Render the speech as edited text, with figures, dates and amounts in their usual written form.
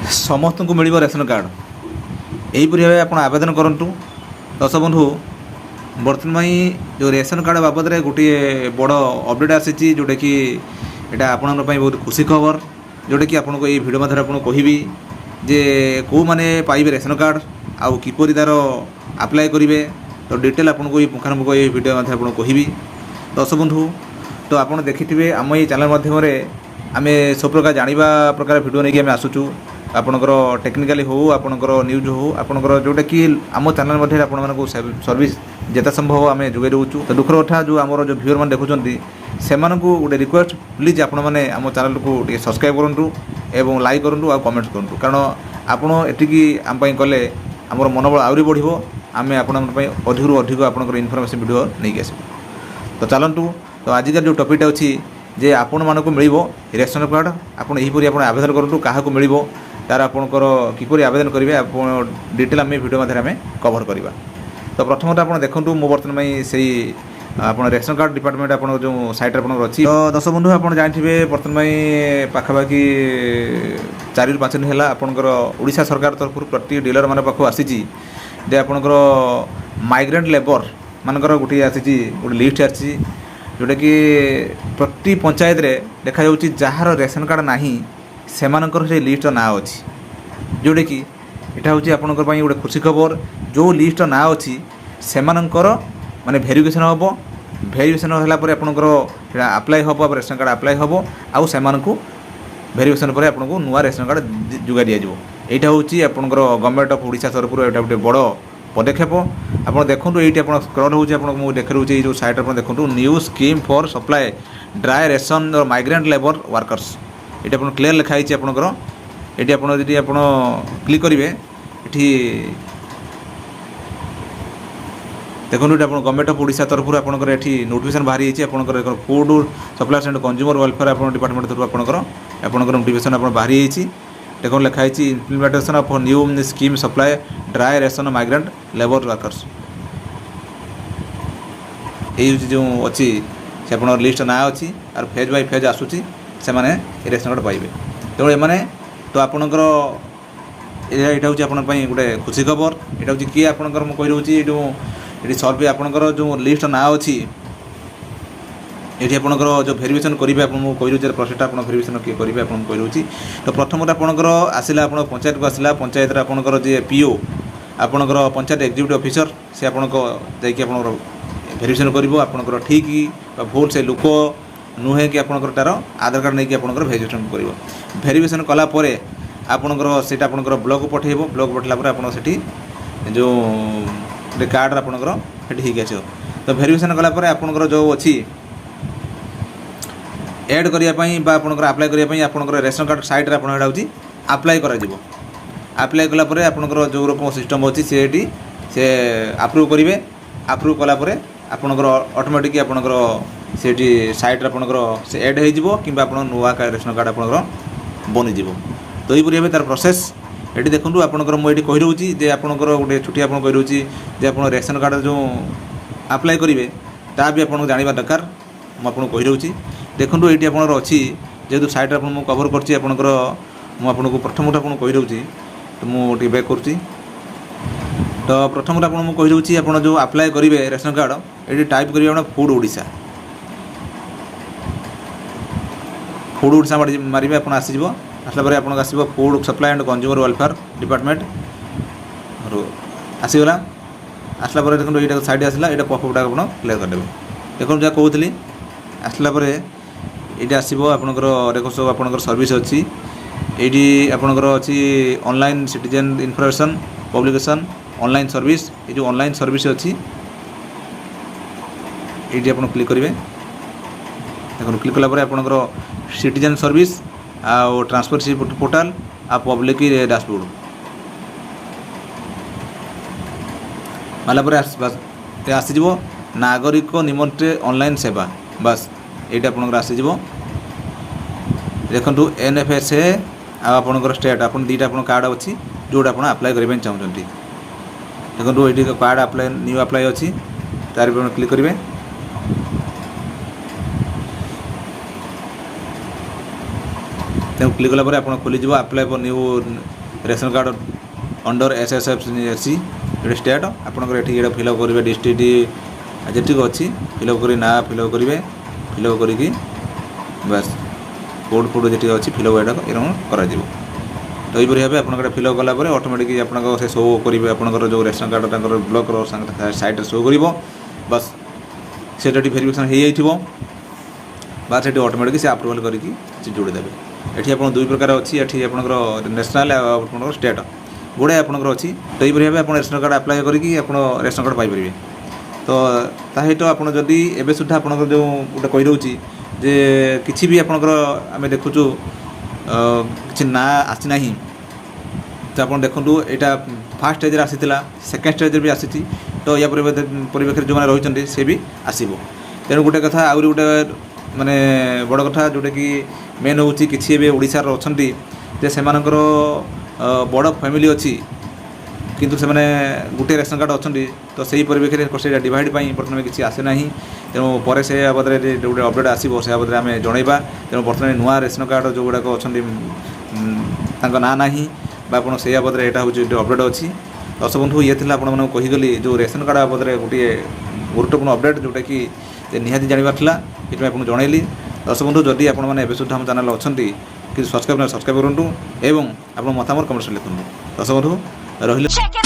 ସମସ୍ତଙ୍କୁ ମିଳିବ ration card. ଏହିପରି ଭାବେ ଆପଣ ଆବେଦନ କରନ୍ତୁ। ଦର୍ଶକ ବନ୍ଧୁ, ବର୍ତ୍ତମାନ ଯେଉଁ ରେସନ କାର୍ଡ଼ ବାବଦରେ ଗୋଟିଏ ବଡ଼ ଅପଡ଼େଟ୍ ଆସିଛି, ଯେଉଁଟାକି ଏଇଟା ଆପଣଙ୍କ ପାଇଁ ବହୁତ ଖୁସି ଖବର, ଯେଉଁଟାକି ଆପଣଙ୍କୁ ଏଇ ଭିଡ଼ିଓ ମାଧ୍ୟମରେ ଆପଣଙ୍କୁ କହିବି ଯେ କେଉଁମାନେ ପାଇବେ ରେସନ କାର୍ଡ଼ ଆଉ କିପରି ତା'ର ଆପ୍ଲାଏ କରିବେ। ତ ଡିଟେଲ୍ ଆପଣଙ୍କୁ ଏଇ ପୁଙ୍ଖାନୁପୁଙ୍ଖ ଏଇ ଭିଡ଼ିଓ ମାଧ୍ୟମରେ ଆପଣଙ୍କୁ କହିବି। ଦର୍ଶକ ବନ୍ଧୁ, ତ ଆପଣ ଦେଖିଥିବେ ଆମ ଏଇ ଚ୍ୟାନେଲ୍ ମାଧ୍ୟମରେ ଆମେ ସବୁପ୍ରକାର ଜାଣିବା ପ୍ରକାର ଭିଡ଼ିଓ ନେଇକି ଆମେ ଆସୁଛୁ। ଆପଣଙ୍କର ଟେକ୍ନିକାଲି ହେଉ, ଆପଣଙ୍କର ନ୍ୟୁଜ୍ ହେଉ, ଆପଣଙ୍କର ଯେଉଁଟାକି ଆମ ଚ୍ୟାନେଲ୍ ମଧ୍ୟରେ ଆପଣମାନଙ୍କୁ ସର୍ଭିସ୍ ଯେତେ ସମ୍ଭବ ଆମେ ଯୋଗାଇ ଦେଉଛୁ। ତ ଦୁଃଖର କଥା, ଯେଉଁ ଆମର ଯେଉଁ ଭିଉୟର୍ ମାନେ ଦେଖୁଛନ୍ତି ସେମାନଙ୍କୁ ଗୋଟେ ରିକ୍ୱେଷ୍ଟ, ପ୍ଲିଜ୍ ଆପଣମାନେ ଆମ ଚ୍ୟାନେଲ୍କୁ ଟିକେ ସବସ୍କ୍ରାଇବ୍ କରନ୍ତୁ ଏବଂ ଲାଇକ୍ କରନ୍ତୁ ଆଉ କମେଣ୍ଟ କରନ୍ତୁ। କାରଣ ଆପଣ ଏତିକି ଆମ ପାଇଁ କଲେ ଆମର ମନୋବଳ ଆହୁରି ବଢ଼ିବ। ଆମେ ଆପଣଙ୍କ ପାଇଁ ଅଧିକରୁ ଅଧିକ ଆପଣଙ୍କର ଇନଫର୍ମେସନ୍ ଭିଡ଼ିଓ ନେଇକି ଆସିବୁ। ତ ଚାଲନ୍ତୁ, ତ ଆଜିକାର ଯେଉଁ ଟପିକ୍ଟା ଅଛି ଯେ ଆପଣମାନଙ୍କୁ ମିଳିବ ରେସନ କାର୍ଡ଼। ଆପଣ ଏହିପରି ଆପଣ ଆବେଦନ କରନ୍ତୁ। କାହାକୁ ମିଳିବ, ତା'ର ଆପଣଙ୍କର କିପରି ଆବେଦନ କରିବେ, ଆପଣ ଡିଟେଲ୍ ଆମେ ଭିଡ଼ିଓ ମାଧ୍ୟମରେ ଆମେ କଭର୍ କରିବା। ତ ପ୍ରଥମତଃ ଆପଣ ଦେଖନ୍ତୁ, ମୁଁ ବର୍ତ୍ତମାନ ପାଇଁ ସେଇ ଆପଣ ରେସନ କାର୍ଡ଼ ଡିପାର୍ଟମେଣ୍ଟ ଆପଣଙ୍କ ଯେଉଁ ସାଇଟ୍ରେ ଆପଣଙ୍କର ଅଛି। ତ ଦର୍ଶକ ବନ୍ଧୁ, ଆପଣ ଜାଣିଥିବେ ବର୍ତ୍ତମାନ ପାଇଁ ପାଖାପାଖି 4ରୁ 5 ଦିନ ହେଲା ଆପଣଙ୍କର ଓଡ଼ିଶା ସରକାର ତରଫରୁ ପ୍ରତି ଡିଲରମାନଙ୍କ ପାଖକୁ ଆସିଛି ଯେ ଆପଣଙ୍କର ମାଇଗ୍ରାଣ୍ଟ ଲେବର ମାନଙ୍କର ଗୋଟିଏ ଆସିଛି, ଗୋଟେ ଲିଷ୍ଟ ଆସିଛି, ଯେଉଁଟାକି ପ୍ରତି ପଞ୍ଚାୟତରେ ଦେଖାଯାଉଛି ଯାହାର ରେସନ କାର୍ଡ଼ ନାହିଁ ସେମାନଙ୍କର ସେ ଲିଷ୍ଟର ନାଁ ଅଛି। ଯେଉଁଟାକି ଏଇଟା ହେଉଛି ଆପଣଙ୍କ ପାଇଁ ଗୋଟେ ଖୁସି ଖବର। ଯେଉଁ ଲିଷ୍ଟର ନାଁ ଅଛି ସେମାନଙ୍କର ମାନେ ଭେରିଫିକେସନ୍ ହେବ। ଭେରିଫିକେସନ୍ ହେଲା ପରେ ଆପଣଙ୍କର ସେଇଟା ଆପ୍ଲାଏ ହେବ, ରେସନ କାର୍ଡ଼ ଆପ୍ଲାଏ ହେବ ଆଉ ସେମାନଙ୍କୁ ଭେରିଫିକେସନ୍ ପରେ ଆପଣଙ୍କୁ ନୂଆ ରେସନ କାର୍ଡ଼ ଯୋଗାଇ ଦିଆଯିବ। ଏଇଟା ହେଉଛି ଆପଣଙ୍କର ଗଭର୍ଣ୍ଣମେଣ୍ଟ ଅଫ୍ ଓଡ଼ିଶା ତରଫରୁ ଏଇଟା ଗୋଟେ ବଡ଼ ପଦକ୍ଷେପ। ଆପଣ ଦେଖନ୍ତୁ, ଏଇଠି ଆପଣ ସ୍କ୍ରଲ୍ ହେଉଛି, ଆପଣଙ୍କୁ ମୁଁ ଦେଖାଉଛି ଏଇ ଯେଉଁ ସାଇଟ୍ ଆପଣ ଦେଖନ୍ତୁ, new scheme for supply dry ration migrant labour workers. ଏଇଠି ଆପଣ କ୍ଲିୟର ଲେଖା ହେଇଛି ଆପଣଙ୍କର। ଏଠି ଆପଣ ଯଦି ଆପଣ କ୍ଲିକ୍ କରିବେ, ଏଠି ଦେଖନ୍ତୁ ଏଠି ଆପଣ ଗଭର୍ଣ୍ଣମେଣ୍ଟ ଅଫ୍ ଓଡ଼ିଶା ତରଫରୁ ଆପଣଙ୍କର ଏଠି ନୋଟିଫିକେସନ୍ ବାହାରି ହେଇଛି। ଆପଣଙ୍କର ଫୁଡ୍ ସପ୍ଲାଏସ୍ ଆଣ୍ଡ କନଜ୍ୟୁମର ୱେଲଫେୟାର ଆପଣ ଡିପାର୍ଟମେଣ୍ଟ ତରଫରୁ ଆପଣଙ୍କର ନୋଟିଫିକେସନ୍ ଆପଣ ବାହାରି ହେଇଛି। ଦେଖନ୍ତୁ ଲେଖା ହେଇଛି implementation of new scheme supply dry ration migrant labour workers. ଏଇ ହେଉଛି ଯେଉଁ ଅଛି ସେ ଆପଣଙ୍କର ଲିଷ୍ଟ ନାଁ ଅଛି ଆଉ ଫେଜ୍ ବାଇ ଫେଜ୍ ଆସୁଛି, ସେମାନେ ଏ ରେସନ୍ କାର୍ଡ଼ ପାଇବେ। ତେଣୁ ଏମାନେ ତ ଆପଣଙ୍କର ଏଇଟା ହେଉଛି ଆପଣଙ୍କ ପାଇଁ ଗୋଟେ ଖୁସି ଖବର। ଏଇଟା ହେଉଛି କିଏ ଆପଣଙ୍କର, ମୁଁ କହିଦେଉଛି ଏଠି ସର୍ଭେ ଆପଣଙ୍କର ଯେଉଁ ଲିଷ୍ଟ ନାଁ ଅଛି, ଏଠି ଆପଣଙ୍କର ଯେଉଁ ଭେରିଫିକେସନ୍ କରିବେ ଆପଣ ମୁଁ କହିଦେଉଛି ପ୍ରୋସେସଟା ଆପଣ ଭେରିଫିକେସନ୍ କିଏ କରିବେ ଆପଣ ମୁଁ କହିଦେଉଛି। ତ ପ୍ରଥମରେ ଆପଣଙ୍କର ଆସିଲା, ଆପଣ ପଞ୍ଚାୟତକୁ ଆସିଲା, ପଞ୍ଚାୟତରେ ଆପଣଙ୍କର ଯିଏ ପିଓ ଆପଣଙ୍କର ପଞ୍ଚାୟତ ଏକ୍ଜିକ୍ୟୁଟିଭ୍ ଅଫିସର, ସେ ଆପଣଙ୍କ ଯାଇକି ଆପଣଙ୍କର ଭେରିଫିକେସନ୍ କରିବ ଆପଣଙ୍କର ଠିକ୍ ବା ଭୁଲ ସେ ଲୋକ ନୁହେଁ କି ଆପଣଙ୍କର ତା'ର ଆଧାର କାର୍ଡ଼ ନେଇକି ଆପଣଙ୍କର ଭେରିଫିକେସନ୍ କରିବ। ଭେରିଫିକେସନ୍ କଲା ପରେ ଆପଣଙ୍କର ସେଇଟା ଆପଣଙ୍କର ବ୍ଲକ୍କୁ ପଠାଇବ। ବ୍ଲକ୍ ପଠାଇଲା ପରେ ଆପଣ ସେଠି ଯେଉଁ ଗୋଟେ କାର୍ଡ଼ର ଆପଣଙ୍କର ସେଠି ହେଇକି ଆସିବ। ତ ଭେରିଫିକେସନ୍ କଲା ପରେ ଆପଣଙ୍କର ଯେଉଁ ଅଛି ଏଡ଼୍ କରିବା ପାଇଁ ବା ଆପଣଙ୍କର ଆପ୍ଲାଏ କରିବା ପାଇଁ ଆପଣଙ୍କର ରେସନ କାର୍ଡ଼ ସାଇଟ୍ରେ ଆପଣ ଏଇଟା ହେଉଛି ଆପ୍ଲାଏ କରାଯିବ। ଆପ୍ଲାଏ କଲା ପରେ ଆପଣଙ୍କର ଯେଉଁ ରକମ ସିଷ୍ଟମ୍ ଅଛି ସେଠି ସେ ଆପ୍ରୁଭ୍ କରିବେ। ଆପ୍ରୁଭ୍ କଲା ପରେ ଆପଣଙ୍କର ଅଟୋମେଟିକ୍ ଆପଣଙ୍କର ସେଠି ସାଇଟ୍ରେ ଆପଣଙ୍କର ସେ ଏଡ଼୍ ହେଇଯିବ କିମ୍ବା ଆପଣ ନୂଆ ରେସନ କାର୍ଡ଼ ଆପଣଙ୍କର ବନିଯିବ। ତ ଏହିପରି ଭାବେ ତା'ର ପ୍ରୋସେସ୍ ଏଠି ଦେଖନ୍ତୁ। ଆପଣଙ୍କର ମୁଁ ଏଠି କହିଦେଉଛି ଯେ ଆପଣଙ୍କର ଗୋଟେ ଛୁଟି ଆପଣ କହିଦେଉଛି ଯେ ଆପଣ ରେସନ କାର୍ଡ଼ ଯେଉଁ ଆପ୍ଲାଏ କରିବେ ତାହା ବି ଆପଣଙ୍କୁ ଜାଣିବା ଦରକାର। ମୁଁ ଆପଣଙ୍କୁ କହିଦେଉଛି। ଦେଖନ୍ତୁ ଏଇଠି ଆପଣଙ୍କର ଅଛି, ଯେହେତୁ ସାଇଟ୍ରେ ଆପଣ ମୁଁ କଭର୍ କରିଛି ଆପଣଙ୍କର, ମୁଁ ଆପଣଙ୍କୁ ପ୍ରଥମରୁ ଆପଣଙ୍କୁ କହିଦେଉଛି। ତ ମୁଁ ଟିକେ ବ୍ୟାକ୍ କରୁଛି। ତ ପ୍ରଥମରୁ ଆପଣ ମୁଁ କହିଦେଉଛି, ଆପଣ ଯେଉଁ ଆପ୍ଲାଏ କରିବେ ରେସନ କାର୍ଡ଼ ଏଠି ଟାଇପ୍ କରିବେ ଆପଣ ଫୁଡ୍ ଓଡ଼ିଶା। ଫୁଡ୍ ଓଡ଼ିଶା ମାରିବେ, ଆପଣ ଆସିଯିବ। ଆସିଲା ପରେ ଆପଣଙ୍କୁ ଆସିବ food supply and consumer welfare department ଆସିଗଲା। ଆସିଲା ପରେ ଦେଖନ୍ତୁ ଏଇଟା ସାଇଡ଼୍ ଆସିଲା, ଏଇଟା ପପ୍-ଅପ୍ଟା ଆପଣ କ୍ଲିୟର୍ କରିଦେବେ। ଦେଖନ୍ତୁ ଯାହା କହୁଥିଲି, ଆସିଲା ପରେ ଏଇଠି ଆସିବ ଆପଣଙ୍କର ଦେଖ ସବୁ ଆପଣଙ୍କର ସର୍ଭିସ୍ ଅଛି। ଏଇଠି ଆପଣଙ୍କର ଅଛି online citizen information publication online service. ଏ ଯେଉଁ ଅନଲାଇନ୍ ସର୍ଭିସ୍ ଅଛି ଏଇଠି ଆପଣ କ୍ଲିକ୍ କରିବେ। ଦେଖନ୍ତୁ କ୍ଲିକ୍ କଲା ପରେ ଆପଣଙ୍କର ସିଟିଜେନ୍ ସର୍ଭିସ୍ ଆଉ ଟ୍ରାନ୍ସପୋର୍ଟ ପୋର୍ଟାଲ୍ ଆଉ ପବ୍ଲିକ୍ ଡ୍ୟାସବୋର୍ଡ଼ ବାଲା ପରେ ଆସିଯିବ ନାଗରିକ ନିମନ୍ତେ ଅନଲାଇନ୍ ସେବା। ବାସ୍ ଏଇଟା ଆପଣଙ୍କର ଆସିଯିବ। ଦେଖନ୍ତୁ NFSA ଆଉ ଆପଣଙ୍କର ଷ୍ଟେଟ୍, ଆପଣ ଦୁଇଟା ଆପଣ କାର୍ଡ଼ ଅଛି ଯେଉଁଟା ଆପଣ ଆପ୍ଲାଏ କରିବା ପାଇଁ ଚାହୁଁଛନ୍ତି। ଦେଖନ୍ତୁ ଏଇଠି କାର୍ଡ଼ ଆପ୍ଲାଏ ନ୍ୟୁ ଆପ୍ଲାଏ ଅଛି, ତାର ଆପଣ କ୍ଲିକ୍ କରିବେ। ତେଣୁ କ୍ଲିକ୍ କଲା ପରେ ଆପଣ ଖୋଲିଯିବ apply for new ration card under SSFC ଗୋଟେ ଷ୍ଟେଟ୍ ଆପଣଙ୍କର ଏଠି ଏଇଟା ଫିଲ୍ଅପ୍ କରିବେ ଡିଷ୍ଟ୍ରିକ୍ଟ ଯେତିକି ଅଛି ଫିଲ୍ଅପ୍ କରି ନାଁ ଫିଲ୍ଅପ୍ କରିବେ ଫିଲ୍ଅପ୍ କରିକି ବାସ୍ କୋଡ଼ ଫୋଡ଼ ଯେତିକି ଅଛି ଫିଲ୍ଅପ୍ ଏଇଟା ଏରকম କରାଯିବ। ତ ଏହିପରି ଭାବେ ଆପଣଙ୍କର ଫିଲ୍ଅପ୍ କଲା ପରେ ଅଟୋମେଟିକ୍ ଆପଣଙ୍କ ସେ ଶୋ କରିବେ ଆପଣଙ୍କର ଯେଉଁ ରେସନ୍ କାର୍ଡ଼ ତାଙ୍କର ବ୍ଲକ୍ର ସାଇଟ୍ରେ ଶୋ କରିବ ବାସ୍ ସେଇଟା ଏଠି ଭେରିଫିକେସନ୍ ହେଇଯାଇଥିବ ବା ସେଠି ଅଟୋମେଟିକ୍ ସେ ଆପ୍ରୁଭାଲ୍ କରିକି ସେ ଯୋଡ଼ିଦେବେ। ଏଠି ଆପଣ ଦୁଇ ପ୍ରକାର ଅଛି ଏଠି ଆପଣଙ୍କର ନ୍ୟାସନାଲ୍ ଆଉ ଆପଣଙ୍କର ଷ୍ଟେଟ୍ ଗୁଡ଼ାଏ ଆପଣଙ୍କର ଅଛି। ତ ଏହିପରି ଭାବେ ଆପଣ ରେସନ୍ କାର୍ଡ଼ ଆପ୍ଲାଏ କରିକି ଆପଣ ରେସନ୍ କାର୍ଡ଼ ପାଇପାରିବେ। ତ ତା ସହିତ ଆପଣ ଯଦି ଏବେ ସୁଦ୍ଧା ଆପଣଙ୍କର ଯେଉଁ ଗୋଟେ କହିଦେଉଛି ଯେ କିଛି ବି ଆପଣଙ୍କର ଆମେ ଦେଖୁଛୁ କିଛି ନାଁ ଆସିନାହିଁ ତ ଆପଣ ଦେଖନ୍ତୁ ଏଇଟା ଫାର୍ଷ୍ଟ ଷ୍ଟେଜ୍ରେ ଆସିଥିଲା ସେକେଣ୍ଡ ଷ୍ଟେଜ୍ରେ ବି ଆସିଛି ତ ୟା ପରିପ୍ରେକ୍ଷୀରେ ଯେଉଁମାନେ ରହିଛନ୍ତି ସେ ବି ଆସିବ। ତେଣୁ ଗୋଟେ କଥା ଆହୁରି ଗୋଟେ ମାନେ ବଡ଼ କଥା ଯେଉଁଟାକି ମେନ୍ ହେଉଛି କିଛି ଏବେ ଓଡ଼ିଶାର ଅଛନ୍ତି ଯେ ସେମାନଙ୍କର ବଡ଼ ଫ୍ୟାମିଲି ଅଛି କିନ୍ତୁ ସେମାନେ ଗୋଟିଏ ରେସନ୍ କାର୍ଡ଼ ଅଛନ୍ତି ତ ସେହି ପରିପ୍ରେକ୍ଷୀରେ ସେଇଟା ଡିଭାଇଡ଼ ପାଇଁ ବର୍ତ୍ତମାନ କିଛି ଆସେ ନାହିଁ। ତେଣୁ ପରେ ସେ ବାବଦରେ ଗୋଟେ ଅପଡ଼େଟ୍ ଆସିବ ସେ ବାବଦରେ ଆମେ ଜଣାଇବା। ତେଣୁ ବର୍ତ୍ତମାନ ନୂଆ ରେସନ୍ କାର୍ଡ଼ ଯେଉଁଗୁଡ଼ାକ ଅଛନ୍ତି ତାଙ୍କ ନାଁ ନାହିଁ ବା ଆପଣ ସେଇ ବାବଦରେ ଏଇଟା ହେଉଛି ଗୋଟେ ଅପଡ଼େଟ୍ ଅଛି। ଦର୍ଶକ ବନ୍ଧୁ ଇଏ ଥିଲା ଆପଣମାନଙ୍କୁ କହିଗଲି ଯେଉଁ ରେସନ୍ କାର୍ଡ଼ ବାବଦରେ ଗୋଟିଏ ଗୁରୁତ୍ୱପୂର୍ଣ୍ଣ ଅପଡ଼େଟ୍ ଯେଉଁଟାକି ନିହାତି ଜାଣିବାର ଥିଲା ସେଥିପାଇଁ ଆପଣଙ୍କୁ ଜଣାଇଲି। ଦର୍ଶକ ବନ୍ଧୁ ଯଦି ଆପଣମାନେ ଏବେ ସୁଦ୍ଧା ଆମ ଚ୍ୟାନେଲ୍ ଅଛନ୍ତି କିନ୍ତୁ ସବସ୍କ୍ରାଇବ୍ କରନ୍ତୁ ଏବଂ ଆପଣ ମତାମତ କମେଣ୍ଟରେ ଲେଖନ୍ତୁ। ଦର୍ଶକ ବନ୍ଧୁ ରହିଲେ।